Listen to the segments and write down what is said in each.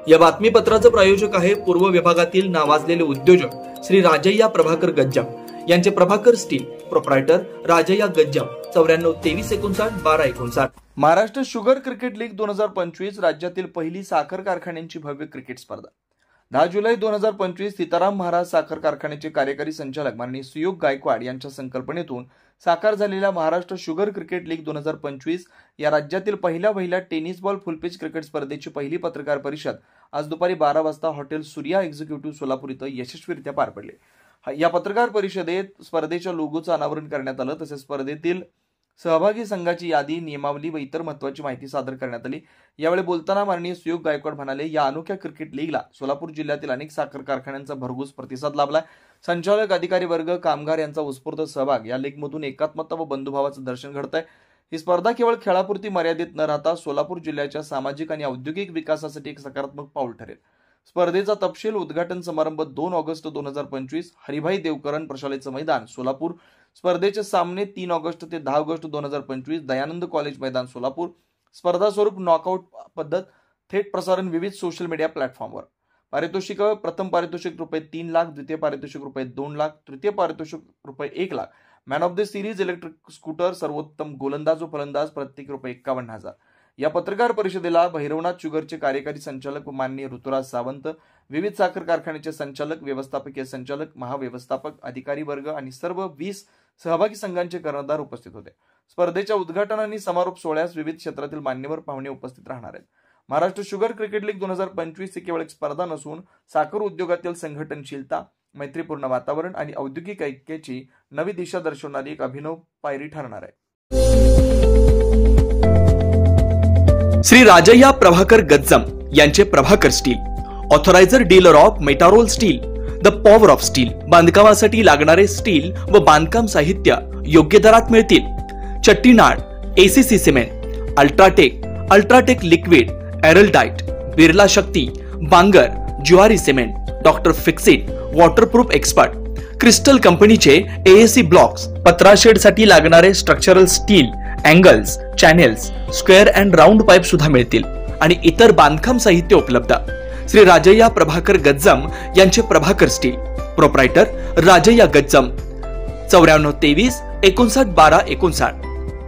या बातमीपत्राचे प्रायोजक आहे पूर्व विभागातील नावाजलेले उद्योजक श्री राजय्या प्रभाकर गज्जम यांचे Prabhakar steel, proprietor Rajayya Gajjam 94 30 59 12 59। Maharashtra sugar cricket league 2025 राज्यातील पहिली साखर कारखान्यांची भव्य क्रिकेट स्पर्धा 10 जुलै 2025 सीताराम महाराज साखर कारखान्याचे कार्यकारी संचालक माननीय सुयोग गायकवाड यांच्या संकल्पनेतून साकार झालेल्या महाराष्ट्र शुगर क्रिकेट लीग 2025 या राज्यातील पहिल्या टेनिस बॉल फुलपिच क्रिकेट स्पर्धेची पहिली पत्रकार परिषद आज दुपारी 12 वाजता हॉटेल सूर्या एक्झिक्युटिव्ह सोलापूर इथं यशस्वीरित्या पार पडली। या पत्रकार परिषदेत स्पर्धेच्या लोगोचं अनावरण करण्यात आलं, तसेच स्पर्धेतील सहभागी संघाची यादी, नियमावली व इतर महत्त्वाची माहिती सादर करण्यात आली। यावेळी बोलताना माननीय सुयोग गायकवाड म्हणाले, या अनोख्या क्रिकेट लीगला सोलापूर जिल्ह्यातील अनेक साखर कारखान्यांचा भरघोस प्रतिसाद लाभलाय। संचालक, अधिकारी वर्ग, कामगार यांचा उत्स्फूर्त सहभाग या लीगमधून एकात्मता व बंधुभावाचं दर्शन घडतंय। ही स्पर्धा केवळ खेळापुरती मर्यादित न राहता सोलापूर जिल्ह्याच्या सामाजिक आणि औद्योगिक विकासासाठी एक सकारात्मक पाऊल ठरेल। स्पर्धेचा तपशील उद्घाटन समारंभ 2 ऑगस्ट 2025 हरिभाई देवकरण प्रशालेचं मैदान सोलापूर। स्पर्धेचे सामने 3 ऑगस्ट ते 10 ऑगस्ट 2025 दयानंद कॉलेज मैदान सोलापूर। स्पर्धा स्वरूप नॉकआउट पद्धत, थेट प्रसारण विविध सोशल मीडिया प्लॅटफॉर्मवर। पारितोषिक, प्रथम पारितोषिक ₹3 लाख, द्वितीय पारितोषिक ₹2 लाख, तृतीय पारितोषिक ₹1 lakh. Man of the series electric scooter, सर्वोत्तम गोलंदाज व फलंदाज प्रत्येक ₹51,000। या पत्रकार परिषदेला भैरवनाथ शुगरचे कार्यकारी संचालक माननीय ऋतुराज सावंत, विविध साखर कारखान्याचे संचालक, व्यवस्थापकीय संचालक, महाव्यवस्थापक, अधिकारी वर्ग आणि सर्व 20 सहभागी संघांचे कर्णधार उपस्थित होते। स्पर्धेच्या उद्घाटन आणि समारोप सोहळ्यास विविध क्षेत्रातील मान्यवर पाहुणे उपस्थित राहणार आहेत। महाराष्ट्र शुगर क्रिकेट लीग 2025 ही केवळ एक स्पर्धा नसून साखर उद्योगातील संघटनशीलता, मैत्रीपूर्ण वातावरण आणि औद्योगिक ऐक्याची नवी दिशा दर्शवणारी एक अभिनव पायरी ठरणार आहे। श्री राजय्या प्रभाकर गज्जम यांचे Prabhakar steel, authorised dealer of Metarol steel, the power of steel. बांधकामासाठी लागणारे स्टील व बांधकाम साहित्य योग्य दरात मिळतील। Chettinad, ACC cement, UltraTech liquid, Araldite, Birla Shakti, Bangar, Zuari cement, doctor Fixit, waterproof expert, crystal कंपनीचे एएसी ब्लॉक्स, पत्राशेड साठी लागणारे structural steel, angles, channels, square and round pipe सुद्धा मिळतील आणि इतर बांधकाम साहित्य उपलब्ध। श्री राजय्या प्रभाकर गज्जम यांचे प्रभाकर स्टील, प्रोप्रायटर राजय्या गज्जम 94 23 59 12 59,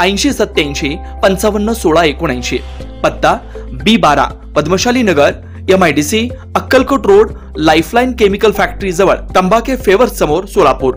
80 87 55 16 79। पत्ता B12 पद्मशाली नगर, MIDC, Akkalkot road, lifeline chemical factory जवळ, तंबाखे फेवर्स समोर, सोलापूर।